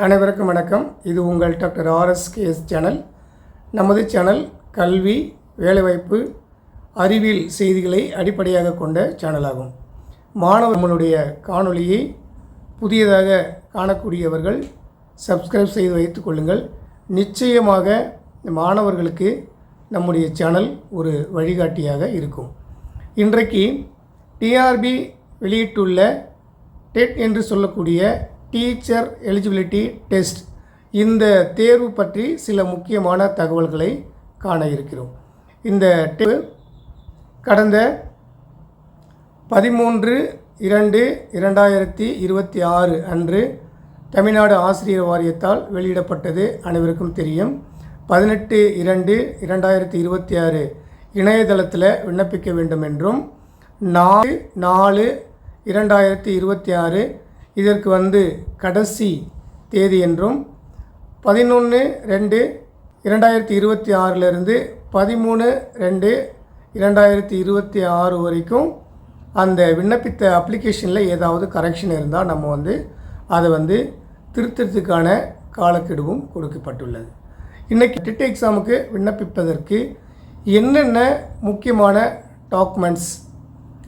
அனைவருக்கும் வணக்கம். இது உங்கள் டாக்டர் RSKS சேனல். நமது சேனல் கல்வி, வேலைவாய்ப்பு, அறிவியல் செய்திகளை அடிப்படையாக கொண்ட சேனலாகும். மாணவர்களுடைய காணொளியை புதியதாக காணக்கூடியவர்கள் சப்ஸ்கிரைப் செய்து வைத்துக் கொள்ளுங்கள். நிச்சயமாக மாணவர்களுக்கு நம்முடைய சேனல் ஒரு வழிகாட்டியாக இருக்கும். இன்றைக்கு டிஆர்பி வெளியிட்டுள்ள டெட் என்று சொல்லக்கூடிய டீச்சர் எலிஜிபிலிட்டி டெஸ்ட், இந்த தேர்வு பற்றி சில முக்கியமான தகவல்களை காண இருக்கிறோம். இந்த கடந்த 13/2/2026 அன்று தமிழ்நாடு ஆசிரியர் வாரியத்தால் வெளியிடப்பட்டது அனைவருக்கும் தெரியும். 18/2/2026 இணையதளத்தில் விண்ணப்பிக்க வேண்டும் என்றும் 4/4/2026 இதற்கு கடைசி தேதி என்றும் 11/2/2026 13/2/2026 வரைக்கும் அந்த விண்ணப்பித்த அப்ளிகேஷனில் ஏதாவது கரெக்ஷன் இருந்தால் நம்ம அதை திருத்தத்துக்கான காலக்கெடுவும் கொடுக்கப்பட்டுள்ளது. இன்றைக்கி டெட் எக்ஸாமுக்கு விண்ணப்பிப்பதற்கு என்னென்ன முக்கியமான டாக்குமெண்ட்ஸ்,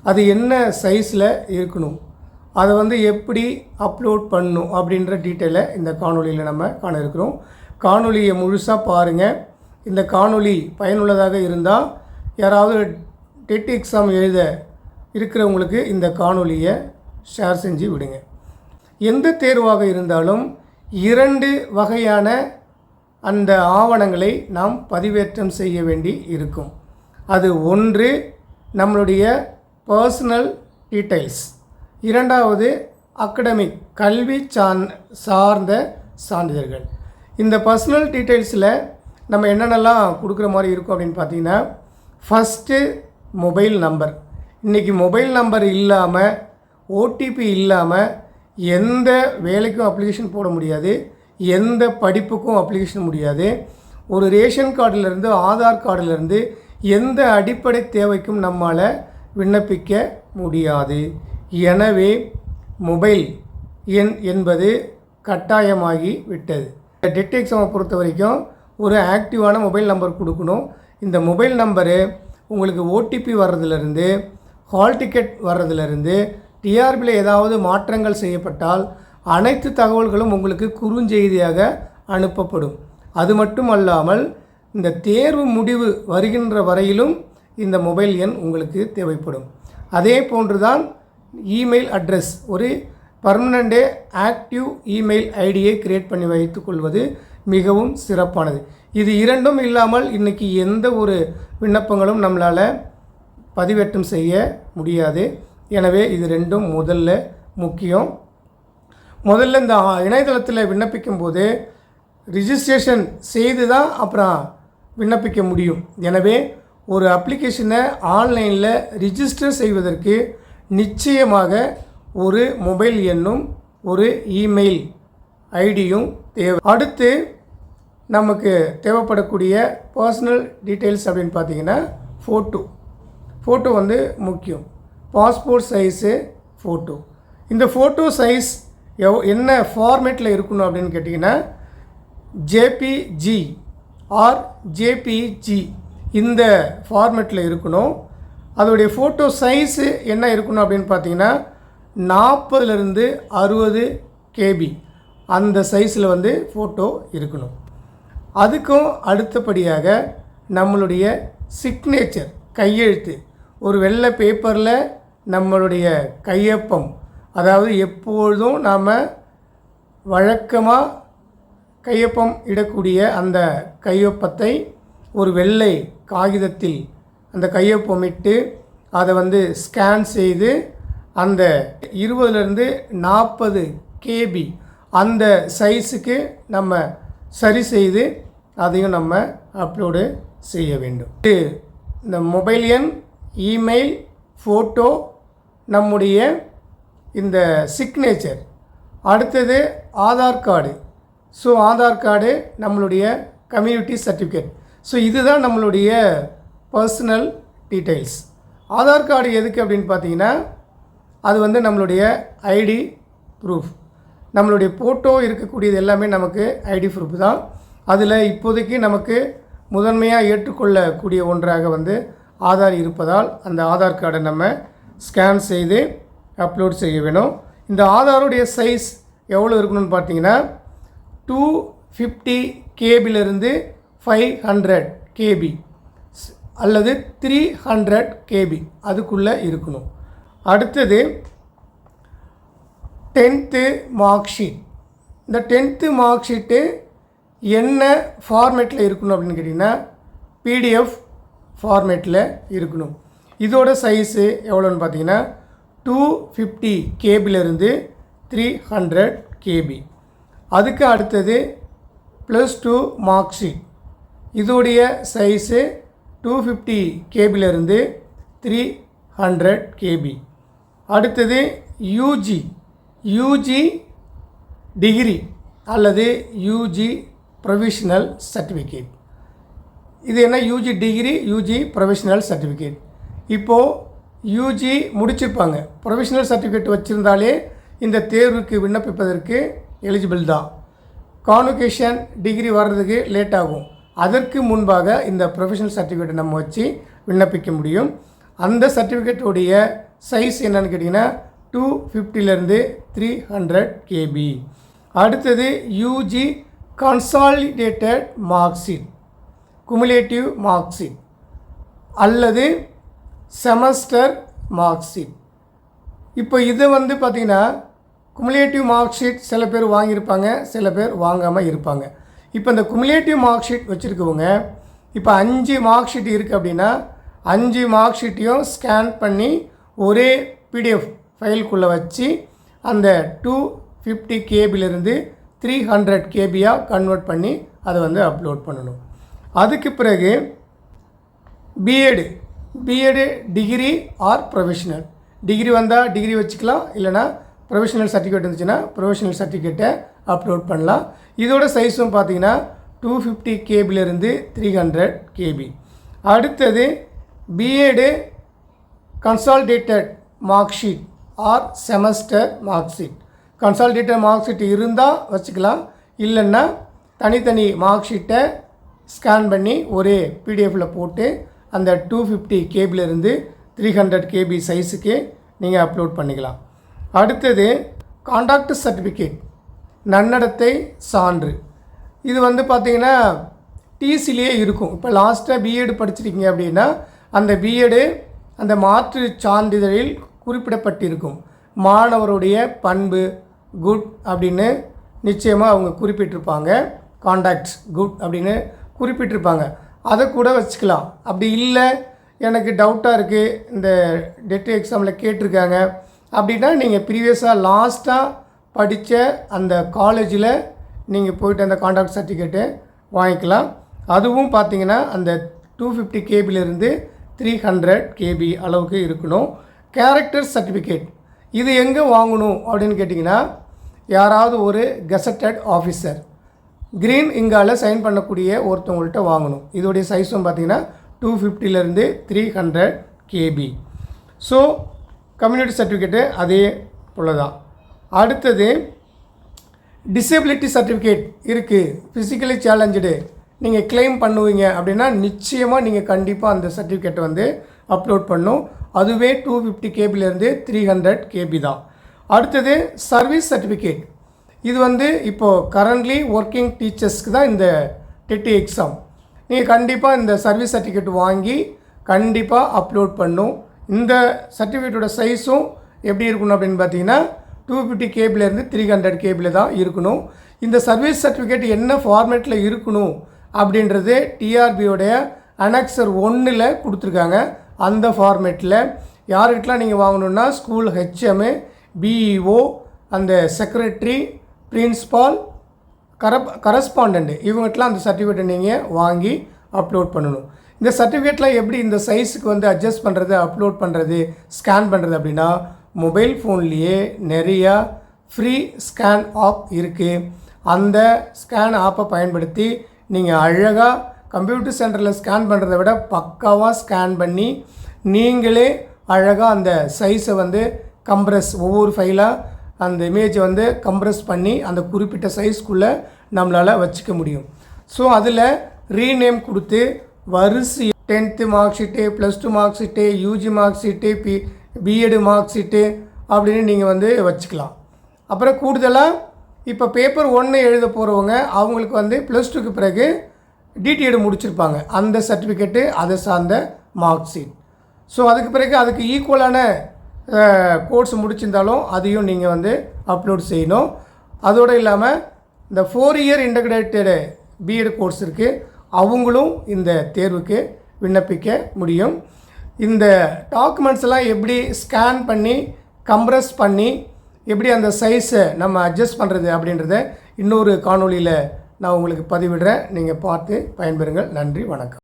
அது என்ன சைஸில் இருக்கணும், அதை எப்படி அப்லோட் பண்ணணும் அப்படின்ற டீட்டெயிலை இந்த காணொலியில் நம்ம காண இருக்கிறோம். காணொலியை முழுசாக பாருங்கள். இந்த காணொலி பயனுள்ளதாக இருந்தால் யாராவது டெட் எக்ஸாம் எழுத இருக்கிறவங்களுக்கு இந்த காணொலியை ஷேர் செஞ்சு விடுங்க. எந்த தேர்வாக இருந்தாலும் 2 வகையான அந்த ஆவணங்களை நாம் பதிவேற்றம் செய்ய வேண்டி இருக்கும். அது ஒன்று நம்மளுடைய பர்சனல் டீட்டெயில்ஸ், இரண்டாவது அகடமிக் கல்வி சார்ந்த சான்றிதழ்கள். இந்த பர்சனல் டீட்டெயில்ஸில் நம்ம என்னென்னலாம் கொடுக்குற மாதிரி இருக்கும் அப்படின்னு பார்த்தீங்கன்னா, ஃபஸ்ட்டு மொபைல் நம்பர். இன்றைக்கி மொபைல் நம்பர் இல்லாமல், ஓடிபி இல்லாமல் எந்த வேலைக்கும் அப்ளிகேஷன் போட முடியாது, எந்த படிப்புக்கும் அப்ளிகேஷன் முடியாது. ஒரு ரேஷன் கார்டிலிருந்து, ஆதார் கார்டிலிருந்து எந்த அடிப்படை தேவைக்கும் நம்மால் விண்ணப்பிக்க முடியாது. எனவே மொபைல் எண் என்பது கட்டாயமாகி விட்டது. டெட் எக்ஸாமை பொறுத்த வரைக்கும் ஒரு ஆக்டிவான மொபைல் நம்பர் கொடுக்கணும். இந்த மொபைல் நம்பரு உங்களுக்கு ஓடிபி வர்றதுலேருந்து, ஹால் டிக்கெட் வர்றதுலேருந்து, டிஆர்பியில் ஏதாவது மாற்றங்கள் செய்யப்பட்டால் அனைத்து தகவல்களும் உங்களுக்கு குறுஞ்செய்தியாக அனுப்பப்படும். அது மட்டும் அல்லாமல் இந்த தேர்வு முடிவு வருகின்ற வரையிலும் இந்த மொபைல் எண் உங்களுக்கு தேவைப்படும். அதே போன்று தான் இமெயில் அட்ரஸ், ஒரு பர்மனெண்ட் ஆக்டிவ் இமெயில் ஐடியை கிரியேட் பண்ணி வைத்து கொள்வது மிகவும் சிறப்பானது. இது இரண்டும் இல்லாமல் இன்றைக்கி எந்த ஒரு விண்ணப்பங்களும் நம்மளால் பதிவேற்றம் செய்ய முடியாது. எனவே இது ரெண்டும் முதல்ல முக்கியம். முதல்ல இந்த இணையதளத்தில் விண்ணப்பிக்கும் போது ரிஜிஸ்ட்ரேஷன் செய்து தான் அப்புறம் விண்ணப்பிக்க முடியும். எனவே ஒரு அப்ளிகேஷனை ஆன்லைனில் ரிஜிஸ்டர் செய்வதற்கு நிச்சயமாக ஒரு மொபைல் எண்ணும் ஒரு இமெயில் ஐடியும் தேவை. அடுத்து நமக்கு தேவைப்படக்கூடிய பர்சனல் டீட்டெயில்ஸ் அப்படின்னு பார்த்தீங்கன்னா ஃபோட்டோ முக்கியம். Passport size photo. இந்த ஃபோட்டோ சைஸ் என்ன ஃபார்மேட்டில் இருக்கணும் அப்படின்னு கேட்டிங்கன்னா ஜேபிஜி ஆர் ஜேபிஜி இந்த ஃபார்மேட்டில் இருக்கணும். அதோடைய ஃபோட்டோ சைஸு என்ன இருக்கணும் அப்படின்னு பார்த்தீங்கன்னா 40 to 60 KB அந்த சைஸில் ஃபோட்டோ இருக்கணும். அதுக்கும் அடுத்தபடியாக நம்மளுடைய சிக்னேச்சர், கையெழுத்து, ஒரு வெள்ளை பேப்பரில் நம்மளுடைய கையொப்பம், அதாவது எப்பொழுதும் நாம் வழக்கமாக கையொப்பம் இடக்கூடிய அந்த கையொப்பத்தை ஒரு வெள்ளை காகிதத்தில் அந்த கையொப்பமிட்டு அதை ஸ்கேன் செய்து அந்த 20 to 40 KB அந்த சைஸுக்கு நம்ம சரி செய்து அதையும் நம்ம அப்லோடு செய்ய வேண்டும். இந்த மொபைல் எண், இமெயில், ஃபோட்டோ, நம்முடைய இந்த சிக்னேச்சர், அடுத்தது Aadhaar card. So Aadhaar card, நம்மளுடைய கம்யூனிட்டி சர்டிஃபிகேட். ஸோ இதுதான் நம்மளுடைய பர்சனல் டீட்டெயில்ஸ். ஆதார் கார்டு எதுக்கு அப்படின்னு பார்த்தீங்கன்னா அது நம்மளுடைய ஐடி ப்ரூஃப். நம்மளுடைய ஃபோட்டோ இருக்கக்கூடியது எல்லாமே நமக்கு ஐடி ப்ரூஃப் தான். அதில் இப்போதைக்கு நமக்கு முதன்மையாக ஏற்றுக்கொள்ளக்கூடிய ஒன்றாக வந்து ஆதார் இருப்பதால் அந்த ஆதார் கார்டை நம்ம ஸ்கேன் செய்து அப்லோட் செய்ய வேணும். இந்த ஆதாருடைய சைஸ் எவ்வளோ இருக்கணும்னு பார்த்தீங்கன்னா 250 கேபிலிருந்து 500 கேபி அல்லது 300 கேபி அதுக்குள்ளே இருக்கணும். அடுத்தது 10th மார்க் ஷீட். இந்த 10th மார்க் ஷீட்டு என்ன ஃபார்மேட்டில் இருக்கணும் அப்படின்னு கேட்டிங்கன்னா பிடிஎஃப் ஃபார்மேட்டில் இருக்கணும். இதோட சைஸு எவ்வளோன்னு பார்த்தீங்கன்னா 250 கேபிலிருந்து 300 கேபி. அதுக்கு அடுத்தது +2 மார்க் ஷீட். இதோடைய சைஸு 250 கேபிலிருந்து 300 கேபி. அடுத்தது யூஜி டிகிரி அல்லது யூஜி ப்ரொவிஷனல் சர்டிஃபிகேட். இது என்ன UG degree, UG provisional certificate. இப்போது யூஜி முடிச்சிருப்பாங்க, ப்ரொவிஷனல் சர்டிஃபிகேட் வச்சுருந்தாலே இந்த தேர்வுக்கு விண்ணப்பிப்பதற்கு எலிஜிபிள் தான். கான்வொகேஷன் டிகிரி வர்றதுக்கு லேட் ஆகும். அதற்கு முன்பாக இந்த ப்ரொஃபஷனல் சர்டிஃபிகேட்டை நம்ம வச்சு விண்ணப்பிக்க முடியும். அந்த சர்டிஃபிகேட்டுடைய சைஸ் என்னன்னு கேட்டிங்கன்னா 250லேருந்து 300 கேபி. அடுத்தது UG consolidated mark sheet, cumulative mark sheet அல்லது செமஸ்டர் மார்க் ஷீட். இப்போ இது வந்து பார்த்திங்கன்னா குமுலேட்டிவ் மார்க் ஷீட் சில பேர் வாங்கியிருப்பாங்க, சில பேர் வாங்காமல் இருப்பாங்க. இப்போ இந்த குமுலேட்டிவ் மார்க் ஷீட் வச்சுருக்கவங்க இப்போ 5 மார்க் ஷீட் இருக்குது அப்படின்னா 5 மார்க் ஷீட்டையும் ஸ்கேன் பண்ணி ஒரே பிடிஎஃப் ஃபைலுக்குள்ளே வச்சு அந்த 250 கேபிலிருந்து 300 கேபியாக கன்வெர்ட் பண்ணி அதை வந்து அப்லோட் பண்ணணும். அதுக்கு பிறகு BEd degree or professional. Degree வந்தால் டிகிரி வச்சுக்கலாம், இல்லைனா ப்ரொஃபஷனல் சர்டிஃபிகேட் இருந்துச்சுன்னா ப்ரொஃபஷனல் சர்டிஃபிகேட்டை அப்லோட் பண்ணலாம். இதோட சைஸும் பார்த்தீங்கன்னா 250 கேபிலிருந்து 300 கேபி. அடுத்தது BEd consolidated mark sheet or semester mark sheet. Consolidated mark sheet இருந்தால் வச்சுக்கலாம், இல்லைன்னா தனித்தனி மார்க் ஷீட்டை ஸ்கேன் பண்ணி ஒரே பிடிஎஃப்பில் போட்டு அந்த 250 கேபிலிருந்து 300 கேபி சைஸுக்கு நீங்கள் அப்லோட் பண்ணிக்கலாம். அடுத்தது கான்டாக்ட் சர்டிஃபிகேட், நன்னடத்தை சான்று. இது வந்து பார்த்திங்கன்னா டிசிலேயே இருக்கும். இப்போ லாஸ்ட்டாக பிஎட் படிச்சிருக்கீங்க அப்படின்னா அந்த பிஎடு அந்த மாற்று சான்றிதழில் குறிப்பிடப்பட்டிருக்கும். மாணவருடைய பண்பு குட் அப்படின்னு நிச்சயமாக அவங்க குறிப்பிட்டிருப்பாங்க. கான்டாக்ட்ஸ் குட் அப்படின்னு குறிப்பிட்டிருப்பாங்க. அதை கூட வச்சுக்கலாம். அப்படி இல்லை எனக்கு டவுட்டாக இருக்குது, இந்த டெட் எக்ஸாமில் கேட்டிருக்காங்க அப்படின்னா நீங்கள் ப்ரீவியஸாக லாஸ்ட்டாக படித்த அந்த காலேஜில் நீங்கள் போய்ட்டு அந்த கான்டாக்ட் சர்டிஃபிகேட்டை வாங்கிக்கலாம். அதுவும் பார்த்திங்கன்னா அந்த 250 கேபிலிருந்து 300 கேபி அளவுக்கு இருக்கணும். கேரக்டர் சர்டிஃபிகேட் இது எங்கே வாங்கணும் அப்படின்னு கேட்டிங்கன்னா யாராவது ஒரு கெசட்டட் ஆஃபீஸர் க்ரீன் இங்கால் சைன் பண்ணக்கூடிய ஒருத்தவங்கள்ட்ட வாங்கணும். இதோடைய சைஸும் பார்த்திங்கன்னா 250லேருந்து 300 கேபி. ஸோ கம்யூனிட்டி சர்டிஃபிகேட்டு அதே போல தான். அடுத்தது டிசபிலிட்டி சர்டிஃபிகேட் இருக்குது, ஃபிசிக்கலி சேலஞ்சடு நீங்கள் கிளைம் பண்ணுவீங்க அப்படின்னா நிச்சயமாக நீங்கள் கண்டிப்பாக அந்த சர்டிஃபிகேட்டை வந்து அப்லோட் பண்ணும். அதுவே 250 கேபிலேருந்து 300 கேபி தான். அடுத்தது சர்வீஸ் சர்டிஃபிகேட். இது வந்து இப்போது கரண்ட்லி ஒர்க்கிங் டீச்சர்ஸ்க்கு தான் இந்த டெட் எக்ஸாம். நீங்கள் கண்டிப்பாக இந்த சர்வீஸ் சர்டிஃபிகேட் வாங்கி கண்டிப்பாக அப்லோட் பண்ணும். இந்த சர்டிஃபிகேட்டோட சைஸும் எப்படி இருக்கணும் அப்படின்னு பார்த்தீங்கன்னா 250 கேபிலேருந்து 300 கேபியில் தான் இருக்கணும். இந்த சர்வீஸ் சர்டிஃபிகேட் என்ன ஃபார்மேட்டில் இருக்கணும் அப்படின்றது டிஆர்பியோடைய அனெக்சர் 1ல் கொடுத்துருக்காங்க. அந்த ஃபார்மேட்டில் யார்கிட்டலாம் நீங்கள் வாங்கணுன்னா ஸ்கூல் ஹெச்எம்மு, பிஇஓ, அந்த செக்ரட்டரி, பிரின்ஸ்பால், கரஸ்பாண்டண்ட் இவங்ககிட்டலாம் அந்த சர்டிஃபிகேட்டை நீங்கள் வாங்கி அப்லோட் பண்ணணும். இந்த சர்டிஃபிகேட்டில் எப்படி இந்த சைஸுக்கு வந்து அட்ஜஸ்ட் பண்ணுறது, அப்லோட் பண்ணுறது, ஸ்கேன் பண்ணுறது அப்படின்னா மொபைல் ஃபோன்லேயே நிறையா ஃப்ரீ ஸ்கேன் ஆப் இருக்குது. அந்த ஸ்கேன் ஆப்பை பயன்படுத்தி நீங்கள் அழகாக கம்ப்யூட்டர் சென்டரில் ஸ்கேன் பண்ணுறதை விட பக்காவாக ஸ்கேன் பண்ணி நீங்களே அழகாக அந்த சைஸை வந்து கம்ப்ரஸ் ஒவ்வொரு ஃபைலாக அந்த இமேஜை வந்து கம்ப்ரஸ் பண்ணி அந்த குறிப்பிட்ட சைஸ்க்குள்ளே நம்மளால் வச்சுக்க முடியும். ஸோ அதில் ரீநேம் கொடுத்து வரிசை 10th mark sheet, +2 mark sheet, UG mark sheet, BEd mark sheet அப்படின்னு நீங்கள் வந்து வச்சுக்கலாம். அப்புறம் கூடுதலாக இப்போ பேப்பர் 1 எழுத போகிறவங்க அவங்களுக்கு வந்து +2க்கு பிறகு டிடிஎட் முடிச்சிருப்பாங்க, அந்த சர்டிஃபிகேட்டு அதை சார்ந்த மார்க் ஷீட். ஸோ அதுக்கு பிறகு அதுக்கு ஈக்குவலான கோர்ஸ் முடிச்சிருந்தாலும் அதையும் நீங்கள் வந்து அப்லோட் செய்யணும். அதோடு இல்லாமல் இந்த 4 இயர் இன்டகிரேட்டடு பிஎட் கோர்ஸ் இருக்குது, அவங்களும் இந்த தேர்வுக்கு விண்ணப்பிக்க முடியும். இந்த டாக்குமெண்ட்ஸ் எல்லாம் எப்படி ஸ்கேன் பண்ணி கம்ப்ரஸ் பண்ணி எப்படி அந்த சைஸை நம்ம அட்ஜஸ்ட் பண்ணுறது அப்படின்றத இன்னொரு காணொளியில் நான் உங்களுக்கு பதிவிடுறேன். நீங்கள் பார்த்து பயன்பெறுங்கள். நன்றி, வணக்கம்.